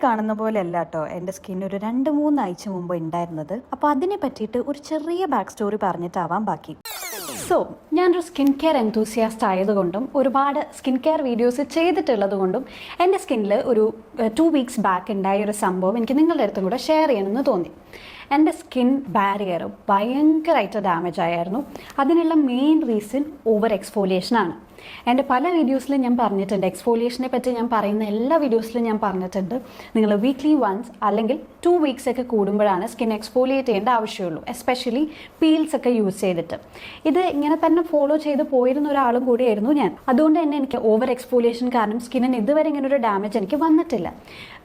കാണുന്ന പോലെ അല്ല കേട്ടോ എൻ്റെ സ്കിൻ ഒരു 2-3 ആഴ്ച മുമ്പ് ഉണ്ടായിരുന്നത്. അപ്പോൾ അതിനെ പറ്റിയിട്ട് ഒരു ചെറിയ ബാക്ക് സ്റ്റോറി പറഞ്ഞിട്ടാവാം ബാക്കി. ഞാനൊരു സ്കിൻ കെയർ എന്തൂസിയാസ്റ്റ് ആയതുകൊണ്ടും ഒരുപാട് സ്കിൻ കെയർ വീഡിയോസ് ചെയ്തിട്ടുള്ളത് കൊണ്ടും എൻ്റെ സ്കിന്നിൽ ഒരു 2 വീക്സ് ബാക്ക് ഉണ്ടായ ഒരു സംഭവം എനിക്ക് നിങ്ങളുടെ അടുത്തും കൂടെ ഷെയർ ചെയ്യണമെന്ന് തോന്നി. എൻ്റെ സ്കിൻ ബാരിയർ ഭയങ്കരമായിട്ട് ഡാമേജ് ആയിരുന്നു. അതിനുള്ള മെയിൻ റീസൺ ഓവർ എക്സ്ഫോലിയേഷനാണ്. എൻ്റെ പല വീഡിയോസിലും ഞാൻ പറഞ്ഞിട്ടുണ്ട്, എക്സ്ഫോലിയേഷനെ പറ്റി ഞാൻ പറയുന്ന എല്ലാ വീഡിയോസിലും ഞാൻ പറഞ്ഞിട്ടുണ്ട്, നിങ്ങൾ വീക്ക്ലി വൺസ് അല്ലെങ്കിൽ 2 വീക്സ് ഒക്കെ കൂടുമ്പോഴാണ് സ്കിൻ എക്സ്ഫോലിയേറ്റ് ചെയ്യേണ്ട ആവശ്യമുള്ളൂ, എസ്പെഷ്യലി പീൽസ് ഒക്കെ യൂസ് ചെയ്തിട്ട്. ഇത് ഇങ്ങനെ തന്നെ ഫോളോ ചെയ്ത് പോയിരുന്ന ഒരാളും കൂടിയായിരുന്നു ഞാൻ. അതുകൊണ്ട് തന്നെ എനിക്ക് ഓവർ എക്സ്ഫോലിയേഷൻ കാരണം സ്കിന്നിന് ഇതുവരെ ഇങ്ങനെ ഒരു ഡാമേജ് എനിക്ക് വന്നിട്ടില്ല.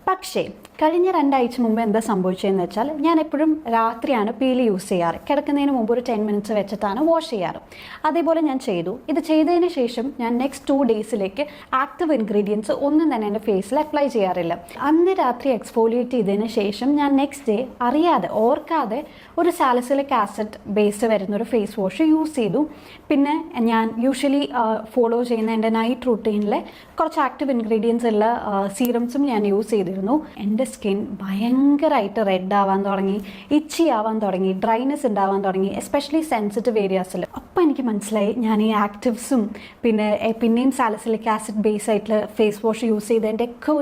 പക്ഷേ കഴിഞ്ഞ 2 ആഴ്ച മുമ്പ് എന്താ സംഭവിച്ചതെന്ന് വെച്ചാൽ, ഞാൻ എപ്പോഴും രാത്രിയാണ് പീൽ യൂസ് ചെയ്യാറ്. കിടക്കുന്നതിന് മുമ്പ് ഒരു 10 മിനിറ്റ്സ് വെച്ചിട്ടാണ് വാഷ് ചെയ്യാറ്. അതേപോലെ ഞാൻ ചെയ്തു. ഇത് ചെയ്തതിന് ശേഷം ഞാൻ നെക്സ്റ്റ് 2 ഡേയ്സിലേക്ക് ആക്റ്റീവ് ഇൻഗ്രീഡിയൻസ് ഒന്നും തന്നെ എൻ്റെ ഫേസിൽ അപ്ലൈ ചെയ്യാറില്ല. അന്ന് രാത്രി എക്സ്ഫോലിയേറ്റ് ചെയ്തതിന് ശേഷം ഞാൻ നെക്സ്റ്റ് ഡേ അറിയാതെ ഓർക്കാതെ ഒരു സാലിസിലിക് ആസിഡ് ബേസ് വരുന്നൊരു ഫേസ് വാഷ് യൂസ് ചെയ്തു. പിന്നെ ഞാൻ യൂഷ്വലി ഫോളോ ചെയ്യുന്ന എൻ്റെ നൈറ്റ് റൂട്ടീനിലെ കുറച്ച് ആക്റ്റീവ് ഇൻഗ്രീഡിയൻസ് ഉള്ള സീറംസും ഞാൻ യൂസ് ചെയ്തിരുന്നു. എൻ്റെ സ്കിൻ ഭയങ്കരമായിട്ട് റെഡ് ആവാൻ തുടങ്ങി, ഇച്ചി ആവാൻ തുടങ്ങി, ഡ്രൈനെസ് ഉണ്ടാവാൻ തുടങ്ങി, എസ്പെഷ്യലി സെൻസിറ്റീവ് ഏരിയാസിൽ. അപ്പം എനിക്ക് മനസ്സിലായി ഞാൻ ഈ ആക്റ്റീവ്സും പിന്നെയും സാലിസിലിക് ആസിഡ് ബേസ് ആയിട്ടുള്ള ഫേസ് വാഷ് യൂസ് ചെയ്തതിൻ്റെ ഒക്കെ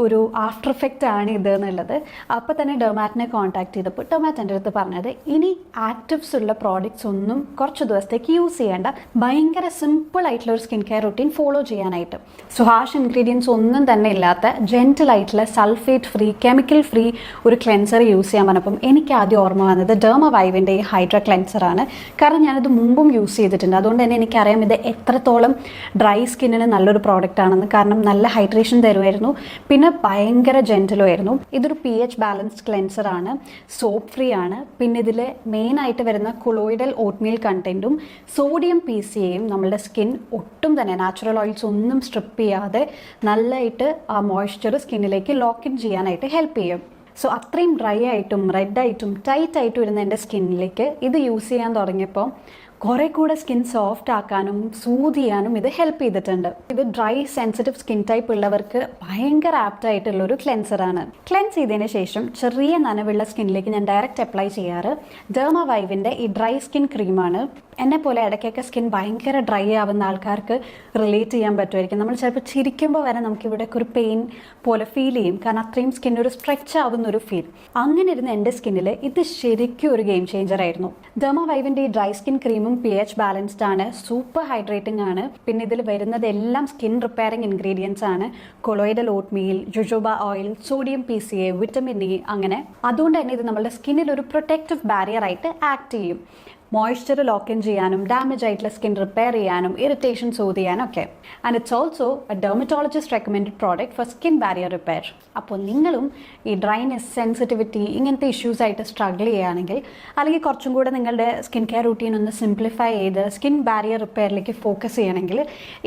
ഒരു ആഫ്റ്റർ എഫക്റ്റ് ആണ് ഇത് എന്നുള്ളത്. അപ്പോൾ തന്നെ ഡെർമാറ്റിനെ കോൺടാക്ട് ചെയ്തപ്പോൾ ഡെർമാറ്റ് എൻ്റെ അടുത്ത് പറഞ്ഞത്, ഇനി ആക്റ്റീവ്സ് ഉള്ള പ്രോഡക്റ്റ്സ് ഒന്നും കുറച്ച് ദിവസത്തേക്ക് യൂസ് ചെയ്യേണ്ട, ഭയങ്കര സിമ്പിൾ ആയിട്ടുള്ള ഒരു സ്കിൻ കെയർ റൂട്ടീൻ ഫോളോ ചെയ്യാനായിട്ട്. സോ ഹാഷ് ഇൻഗ്രീഡിയൻസ് ഒന്നും തന്നെ ഇല്ലാത്ത ജെൻറ്റിൽ ആയിട്ടുള്ള സൾഫേറ്റ് ഫ്രീ, കെമിക്കൽ ഫ്രീ ഒരു ക്ലെൻസർ യൂസ് ചെയ്യാൻ പറഞ്ഞപ്പം എനിക്ക് ആദ്യം ഓർമ്മ വന്നത് ഡെർമവൈവിൻ്റെ ഈ ഹൈഡ്ര ക്ലെൻസറാണ്. കാരണം ഞാനത് മുമ്പും യൂസ് ചെയ്തിട്ടുണ്ട്. അതുകൊണ്ട് തന്നെ എനിക്കറിയാം ഇത് എത്രത്തോളം ഡ്രൈ സ്കിന്നിന് നല്ലൊരു പ്രോഡക്റ്റ് ആണെന്ന്. കാരണം നല്ല ഹൈഡ്രേഷൻ തരുമായിരുന്നു, പിന്നെ ഭയങ്കര ജെൻറ്റലും ആയിരുന്നു. ഇതൊരു pH ബാലൻസ്ഡ് ക്ലെൻസറാണ്, സോപ്പ് ഫ്രീ ആണ്. പിന്നെ ഇതിൽ മെയിനായിട്ട് വരുന്ന കൊളോയിഡൽ ഓട്ട്മീൽ കണ്ടൻറ്റും സോഡിയം PCAയും നമ്മളുടെ സ്കിൻ ഒട്ടും തന്നെ നാച്ചുറൽ ഓയിൽസ് ഒന്നും സ്ട്രിപ്പ് ചെയ്യാതെ നല്ലതായിട്ട് ആ മോയ്സ്ചർ സ്കിന്നിലേക്ക് ലോക്ക് ഇൻ ചെയ്യാനായിട്ട് ഹെൽപ്പ് ചെയ്യും. സോ അത്രയും ഡ്രൈ ആയിട്ടും റെഡായിട്ടും ടൈറ്റ് ആയിട്ടും ഇരുന്ന എൻ്റെ സ്കിന്നിലേക്ക് ഇത് യൂസ് ചെയ്യാൻ തുടങ്ങിയപ്പോൾ കുറേ കൂടെ സ്കിൻ സോഫ്റ്റ് ആക്കാനും സൂത് ചെയ്യാനും ഇത് ഹെൽപ്പ് ചെയ്തിട്ടുണ്ട്. ഇത് ഡ്രൈ സെൻസിറ്റീവ് സ്കിൻ ടൈപ്പ് ഉള്ളവർക്ക് ഭയങ്കര ആപ്റ്റ് ആയിട്ടുള്ളൊരു ക്ലെൻസറാണ്. ക്ലെൻസ് ചെയ്തതിന് ശേഷം ചെറിയ നനവുള്ള സ്കിന്നിലേക്ക് ഞാൻ ഡയറക്റ്റ് അപ്ലൈ ചെയ്യാറ് ഡെർമവൈവിൻ്റെ ഈ ഡ്രൈ സ്കിൻ ക്രീമാണ്. എന്നെ പോലെ ഇടയ്ക്കൊക്കെ സ്കിൻ ഭയങ്കര ഡ്രൈ ആവുന്ന ആൾക്കാർക്ക് റിലേറ്റ് ചെയ്യാൻ പറ്റുമായിരിക്കും. നമ്മൾ ചിലപ്പോൾ ചിരിക്കുമ്പോൾ വരെ നമുക്കിവിടെയൊക്കെ ഒരു പെയിൻ പോലെ ഫീൽ ചെയ്യും, കാരണം അത്രയും സ്കിൻ ഒരു സ്ട്രെച്ച് ആവുന്ന ഒരു ഫീൽ. അങ്ങനെ ഇരുന്ന എൻ്റെ സ്കിന്നിൽ ഇത് ശരിക്കും ഒരു ഗെയിം ചേഞ്ചർ ആയിരുന്നു. ഡെർമവൈവിൻ്റെ ഈ ഡ്രൈ സ്കിൻ ക്രീമും pH ബാലൻസ്ഡ് ആണ്, സൂപ്പർ ഹൈഡ്രേറ്റിംഗ് ആണ്. പിന്നെ ഇതിൽ വരുന്നത് എല്ലാം സ്കിൻ റിപ്പയറിംഗ് ഇൻഗ്രീഡിയൻസ് ആണ്. Colloidal oatmeal, jojoba oil, sodium PCA, vitamin E, അങ്ങനെ. അതുകൊണ്ട് തന്നെ ഇത് നമ്മുടെ സ്കിന്നിൽ ഒരു പ്രൊട്ടക്റ്റീവ് ബാരിയർ ആയിട്ട് ആക്ട് ചെയ്യും. മോയ്സ്ചർ ലോക്ക് ഇൻ ചെയ്യാനും ഡാമേജ് ആയിട്ടുള്ള സ്കിൻ റിപ്പയർ ചെയ്യാനും ഇറിറ്റേഷൻ സോത് ചെയ്യാനും ഒക്കെ. And it's also a dermatologist recommended product for skin barrier repair. അപ്പോൾ നിങ്ങളും ഈ ഡ്രൈനെസ്, സെൻസിറ്റിവിറ്റി ഇങ്ങനത്തെ ഇഷ്യൂസ് ആയിട്ട് സ്ട്രഗിൾ ചെയ്യുകയാണെങ്കിൽ, അല്ലെങ്കിൽ കുറച്ചും കൂടെ നിങ്ങളുടെ സ്കിൻ കെയർ റൂട്ടീൻ ഒന്ന് സിംപ്ലിഫൈ ചെയ്ത് സ്കിൻ ബാരിയർ റിപ്പയറിലേക്ക് ഫോക്കസ് ചെയ്യണമെങ്കിൽ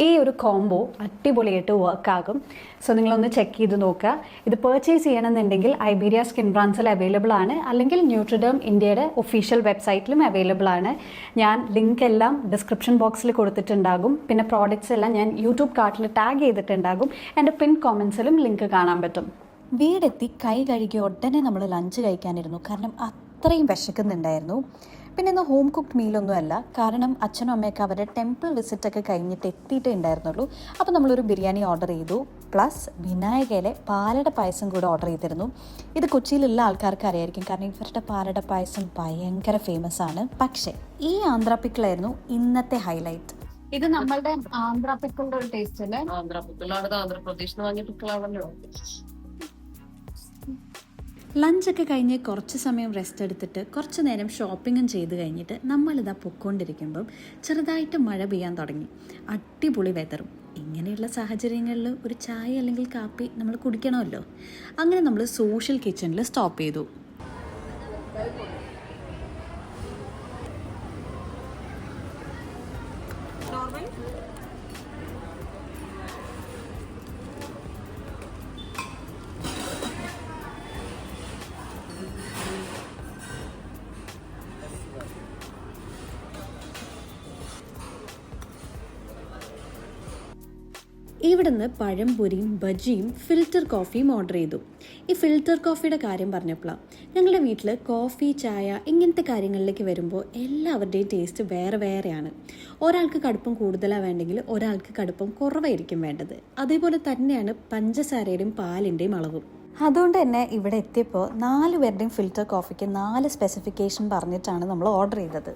ഈ ഒരു കോംബോ അടിപൊളിയായിട്ട് വർക്കാകും. സോ നിങ്ങളൊന്ന് ചെക്ക് ചെയ്ത് നോക്കുക. ഇത് പർച്ചേസ് ചെയ്യണമെന്നുണ്ടെങ്കിൽ ഐബീരിയ സ്കിൻ ബ്രാൻഡ്സിൽ അവൈലബിൾ ആണ്, അല്ലെങ്കിൽ ന്യൂട്രിഡേം ഇന്ത്യയുടെ ഒഫീഷ്യൽ വെബ്സൈറ്റിലും അവൈലബിൾ ആണ്. ഞാൻ ലിങ്ക് എല്ലാം ഡിസ്ക്രിപ്ഷൻ ബോക്സിൽ കൊടുത്തിട്ടുണ്ടാകും. പിന്നെ പ്രോഡക്റ്റ്സ് എല്ലാം ഞാൻ യൂട്യൂബ് കാർട്ടിൽ ടാഗ് ചെയ്തിട്ടുണ്ടാകും. എൻ്റെ പിൻ കോമൻസിലും ലിങ്ക് കാണാൻ പറ്റും. വീടെത്തി കൈ കഴുകി ഉടനെ നമ്മൾ ലഞ്ച് കഴിക്കാനിരുന്നു, കാരണം അത്രയും വിശക്കുന്നുണ്ടായിരുന്നു. പിന്നെ ഇന്ന് ഹോം കുക്ക്ഡ് മീലൊന്നും അല്ല, കാരണം അച്ഛനും അമ്മയൊക്കെ അവരുടെ ടെമ്പിൾ വിസിറ്റൊക്കെ കഴിഞ്ഞിട്ട് എത്തിയിട്ടേ ഉണ്ടായിരുന്നുള്ളൂ. അപ്പോൾ നമ്മളൊരു ബിരിയാണി ഓർഡർ ചെയ്തു, പ്ലസ് വിനായകയിലെ പാലട പായസം കൂടെ ഓർഡർ ചെയ്തിരുന്നു. ഇത് കൊച്ചിയിലുള്ള ആൾക്കാർക്ക് അറിയായിരിക്കും, കാരണം ഇവരുടെ പാലട പായസം ഭയങ്കര ഫേമസ് ആണ്. പക്ഷേ ഈ ആന്ധ്ര പിക്കിളായിരുന്നു ഇന്നത്തെ ഹൈലൈറ്റ്. ഇത് നമ്മളുടെ ആന്ധ്ര പിക്കിളിന്റെ ഒരു ടേസ്റ്റ് അല്ലേ? ആന്ധ്ര പിക്കിളാണ്, ആന്ധ്രാപ്രദേശിൽ നിന്ന് വാങ്ങിയ പിക്കിളാണല്ലോ. ലഞ്ചൊക്കെ കഴിഞ്ഞ് കുറച്ച് സമയം റെസ്റ്റ് എടുത്തിട്ട് കുറച്ച് നേരം ഷോപ്പിങ്ങും ചെയ്ത് കഴിഞ്ഞിട്ട് നമ്മളിതാ പൊയ്ക്കൊണ്ടിരിക്കുമ്പം ചെറുതായിട്ട് മഴ പെയ്യാൻ തുടങ്ങി. അടിപൊളി വെതറും. ഇങ്ങനെയുള്ള സാഹചര്യങ്ങളിൽ ഒരു ചായ അല്ലെങ്കിൽ കാപ്പി നമ്മൾ കുടിക്കണമല്ലോ. അങ്ങനെ നമ്മൾ സോഷ്യൽ കിച്ചണിൽ സ്റ്റോപ്പ് ചെയ്തു. ഇവിടുന്ന് പഴംപൊരിയും ബജിയും ഫിൽറ്റർ കോഫിയും ഓർഡർ ചെയ്തു. ഈ ഫിൽറ്റർ കോഫിയുടെ കാര്യം പറഞ്ഞപ്പോഴാണ് ഞങ്ങളുടെ വീട്ടിൽ കോഫി ചായ ഇങ്ങനത്തെ കാര്യങ്ങളിലേക്ക് വരുമ്പോൾ എല്ലാവരുടെയും ടേസ്റ്റ് വേറെ വേറെയാണ്. ഒരാൾക്ക് കടുപ്പം കൂടുതലാണ് വേണ്ടെങ്കിൽ ഒരാൾക്ക് കടുപ്പം കുറവായിരിക്കും വേണ്ടത്. അതേപോലെ തന്നെയാണ് പഞ്ചസാരയുടെയും പാലിൻ്റെയും അളവും. അതുകൊണ്ട് തന്നെ ഇവിടെ എത്തിയപ്പോൾ 4 പേരുടെയും ഫിൽറ്റർ കോഫിക്ക് 4 സ്പെസിഫിക്കേഷൻ പറഞ്ഞിട്ടാണ് നമ്മൾ ഓർഡർ ചെയ്തത്.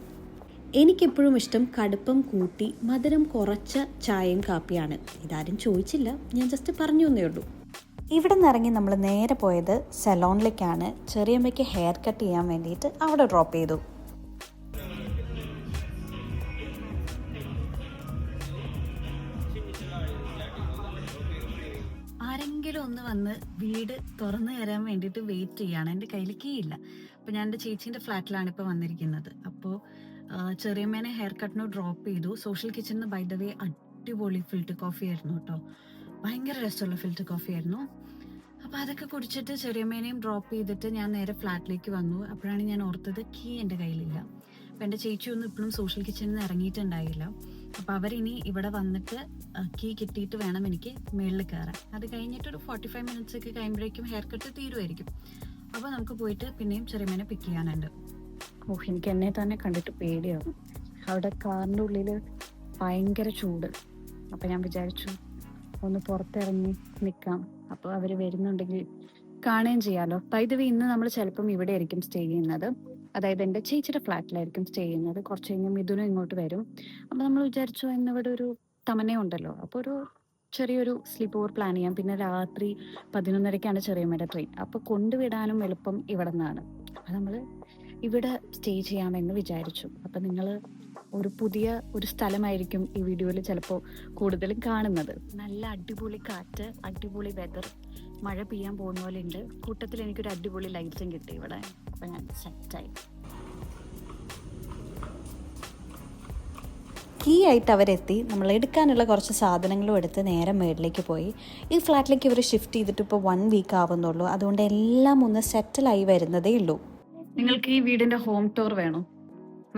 എനിക്കെപ്പോഴും ഇഷ്ടം കടുപ്പം കൂട്ടി മധുരം കുറച്ച ചായയും കാപ്പിയാണ്. ഇതാരും ചോദിച്ചില്ല, ഞാൻ ജസ്റ്റ് പറഞ്ഞു എന്നേ ഉള്ളൂ. ഇവിടെ നിന്ന് ഇറങ്ങി നമ്മൾ നേരെ പോയത് സലോണിലേക്കാണ്. ചെറിയമ്മയ്ക്ക് ഹെയർ കട്ട് ചെയ്യാൻ വേണ്ടിയിട്ട് അവിടെ ഡ്രോപ്പ് ചെയ്തു. ആരെങ്കിലും ഒന്ന് വന്ന് വീട് തുറന്നു തരാൻ വേണ്ടിയിട്ട് വെയിറ്റ് ചെയ്യാണ്. എൻ്റെ കയ്യിൽ കീ ഇല്ല. അപ്പോൾ ഞാൻ എൻ്റെ ചേച്ചീൻ്റെ ഫ്ലാറ്റിലാണ് ഇപ്പോൾ വന്നിരിക്കുന്നത്. അപ്പോൾ ചെറിയമ്മേനെ ഹെയർ കട്ടിന് ഡ്രോപ്പ് ചെയ്തു. സോഷ്യൽ കിച്ചണിന് ബൈ ദ വേ അടിപൊളി ഫിൽറ്റർ കോഫി ആയിരുന്നു കേട്ടോ. ഭയങ്കര രസമുള്ള ഫിൽറ്റർ കോഫി ആയിരുന്നു. അപ്പോൾ അതൊക്കെ കുടിച്ചിട്ട് ചെറിയമ്മേനെയും ഡ്രോപ്പ് ചെയ്തിട്ട് ഞാൻ നേരെ ഫ്ലാറ്റിലേക്ക് വന്നു. അപ്പോഴാണ് ഞാൻ ഓർത്തത് കീ എൻ്റെ കയ്യിലില്ല. അപ്പോൾ എൻ്റെ ചേച്ചിയൊന്നും ഇപ്പോഴും സോഷ്യൽ കിച്ചണിൽ നിന്ന് ഇറങ്ങിയിട്ടുണ്ടായില്ല. അപ്പോൾ അവരിനി ഇവിടെ വന്നിട്ട് കീ കിട്ടിയിട്ട് വേണം എനിക്ക് മുകളിൽ കയറാൻ. അത് കഴിഞ്ഞിട്ടൊരു 45 മിനിറ്റ്സ് ഒക്കെ കഴിയുമ്പോഴേക്കും ഹെയർ കട്ട് തീരുമായിരിക്കും. അപ്പോൾ നമുക്ക് പോയിട്ട് പിന്നെയും ചെറിയമ്മേനെ പിക്ക് ചെയ്യാനുണ്ട്. എനിക്ക് എന്നെ തന്നെ കണ്ടിട്ട് പേടിയാവും. അവിടെ കാറിൻ്റെ ഉള്ളിൽ ഭയങ്കര ചൂട്. അപ്പം ഞാൻ വിചാരിച്ചു ഒന്ന് പുറത്തിറങ്ങി നിൽക്കാം. അപ്പോൾ അവർ വരുന്നുണ്ടെങ്കിൽ കാണുകയും ചെയ്യാമല്ലോ. വൈദ്യുതി ഇന്ന് നമ്മൾ ചിലപ്പം ഇവിടെ ആയിരിക്കും സ്റ്റേ ചെയ്യുന്നത്. അതായത് എൻ്റെ ചേച്ചിയുടെ ഫ്ലാറ്റിലായിരിക്കും സ്റ്റേ ചെയ്യുന്നത്. കുറച്ച് കഴിഞ്ഞ് മിഥുനും ഇങ്ങോട്ട് വരും. അപ്പോൾ നമ്മൾ വിചാരിച്ചു ഇന്നിവിടെ ഒരു തമനയുണ്ടല്ലോ, അപ്പോൾ ഒരു ചെറിയൊരു സ്ലീപ്പ് ഓവർ പ്ലാൻ ചെയ്യാം. പിന്നെ രാത്രി 11:30ക്കാണ് ചെറിയമ്മയുടെ ട്രെയിൻ. അപ്പോൾ കൊണ്ടുവിടാനും എളുപ്പം ഇവിടെ നിന്നാണ്. അപ്പോൾ നമ്മൾ ഇവിടെ സ്റ്റേ ചെയ്യാമെന്ന് വിചാരിച്ചു. അപ്പം നിങ്ങൾ ഒരു സ്ഥലമായിരിക്കും ഈ വീഡിയോയിൽ ചിലപ്പോൾ കൂടുതലും കാണുന്നത്. നല്ല അടിപൊളി കാറ്റ്, അടിപൊളി വെതർ, മഴ പെയ്യാൻ പോകുന്ന പോലെ ഉണ്ട്. കൂട്ടത്തിൽ എനിക്കൊരു അടിപൊളി ലൈറ്റ്സും കിട്ടി ഇവിടെ. അപ്പം ഞാൻ സെറ്റായി. കീ ആയിട്ട് അവരെത്തി. നമ്മൾ എടുക്കാനുള്ള കുറച്ച് സാധനങ്ങളും എടുത്ത് നേരെ മേളിലേക്ക് പോയി. ഈ ഫ്ലാറ്റിലേക്ക് ഇവർ ഷിഫ്റ്റ് ചെയ്തിട്ട് ഇപ്പോൾ 1 വീക്ക് ആവുന്നുള്ളൂ. അതുകൊണ്ട് എല്ലാം ഒന്ന് സെറ്റിലായി വരുന്നതേ ഉള്ളൂ. നിങ്ങൾക്ക് ഈ വീടിന്റെ ഹോം ടൂർ വേണോ?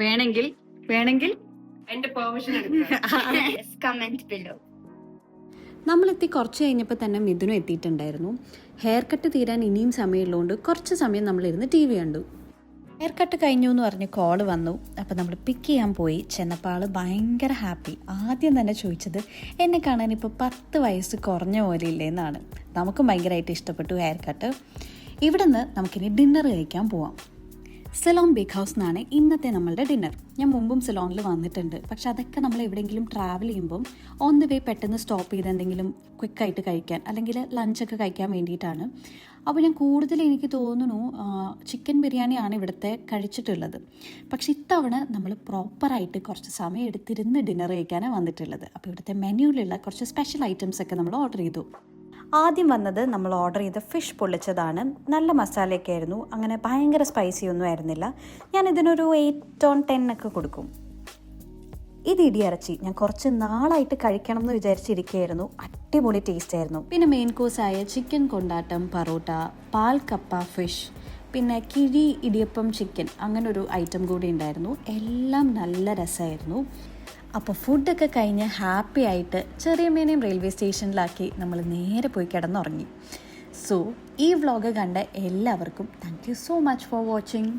വേണമെങ്കിൽ എന്റെ പെർമിഷൻ എടുക്കുക. നമ്മളെത്തി കുറച്ച് കഴിഞ്ഞപ്പോൾ തന്നെ മിഥുനും എത്തിയിട്ടുണ്ടായിരുന്നു. ഹെയർ കട്ട് തീരാൻ ഇനിയും സമയമുള്ളതുകൊണ്ട് കുറച്ച് സമയം നമ്മളിരുന്ന് TV കണ്ടു. ഹെയർ കട്ട് കഴിഞ്ഞു എന്ന് പറഞ്ഞ് കോള് വന്നു. അപ്പോൾ നമ്മൾ പിക്ക് ചെയ്യാൻ പോയി. ചെന്നപ്പോൾ ആൾ ഭയങ്കര ഹാപ്പി. ആദ്യം തന്നെ ചോദിച്ചത് എന്നെ കാണാൻ ഇപ്പോൾ 10 വയസ്സ് കുറഞ്ഞ പോലെ ഇല്ലേന്നാണ്. നമുക്കും ഭയങ്കരമായിട്ട് ഇഷ്ടപ്പെട്ടു ഹെയർ കട്ട്. ഇവിടെ നിന്ന് നമുക്കിനി ഡിന്നർ കഴിക്കാൻ പോവാം. സിലോൺ ബേക്ക് ഹൗസ് എന്നാണ് ഇന്നത്തെ നമ്മളുടെ ഡിന്നർ. ഞാൻ മുമ്പും സിലോണിൽ വന്നിട്ടുണ്ട്. പക്ഷെ അതൊക്കെ നമ്മൾ എവിടെയെങ്കിലും ട്രാവൽ ചെയ്യുമ്പം ഓൺ ദ വേ പെട്ടെന്ന് സ്റ്റോപ്പ് ചെയ്ത് എന്തെങ്കിലും ക്വിക്കായിട്ട് കഴിക്കാൻ അല്ലെങ്കിൽ ലഞ്ചൊക്കെ കഴിക്കാൻ വേണ്ടിയിട്ടാണ്. അപ്പോൾ ഞാൻ എനിക്ക് തോന്നുന്നു ചിക്കൻ ബിരിയാണിയാണ് ഇവിടുത്തെ കഴിച്ചിട്ടുള്ളത്. പക്ഷെ ഇത്തവണ നമ്മൾ പ്രോപ്പറായിട്ട് കുറച്ച് സമയം എടുത്തിരുന്ന് ഡിന്നർ കഴിക്കാനാണ് വന്നിട്ടുള്ളത്. അപ്പോൾ ഇവിടുത്തെ മെനുവിലുള്ള കുറച്ച് സ്പെഷ്യൽ ഐറ്റംസ് ഒക്കെ നമ്മൾ ഓർഡർ ചെയ്തു. ആദ്യം വന്നത് നമ്മൾ ഓർഡർ ചെയ്ത ഫിഷ് പൊള്ളിച്ചതാണ്. നല്ല മസാലയൊക്കെ ആയിരുന്നു. അങ്ങനെ ഭയങ്കര സ്പൈസി ഒന്നും ആയിരുന്നില്ല. ഞാൻ ഇതിനൊരു 8/10 ഒക്കെ കൊടുക്കും. ഇത് ഇടിയിറച്ചി. ഞാൻ കുറച്ച് നാളായിട്ട് കഴിക്കണം എന്ന് വിചാരിച്ചിരിക്കുകയായിരുന്നു. അടിപൊളി ടേസ്റ്റ് ആയിരുന്നു. പിന്നെ മെയിൻ കോഴ്സായ ചിക്കൻ കൊണ്ടാട്ടം, പറോട്ട, പാൽ കപ്പ ഫിഷ്, പിന്നെ കിഴി ഇടിയപ്പം ചിക്കൻ, അങ്ങനൊരു ഐറ്റം കൂടി ഉണ്ടായിരുന്നു. എല്ലാം നല്ല രസമായിരുന്നു. അപ്പോൾ ഫുഡൊക്കെ കഴിഞ്ഞ് ഹാപ്പി ആയിട്ട് ചെറിയമ്മേനെയും റെയിൽവേ സ്റ്റേഷനിലാക്കി നമ്മൾ നേരെ പോയി കിടന്നുറങ്ങി. സോ ഈ വ്ളോഗ് കണ്ട എല്ലാവർക്കും thank you so much for watching.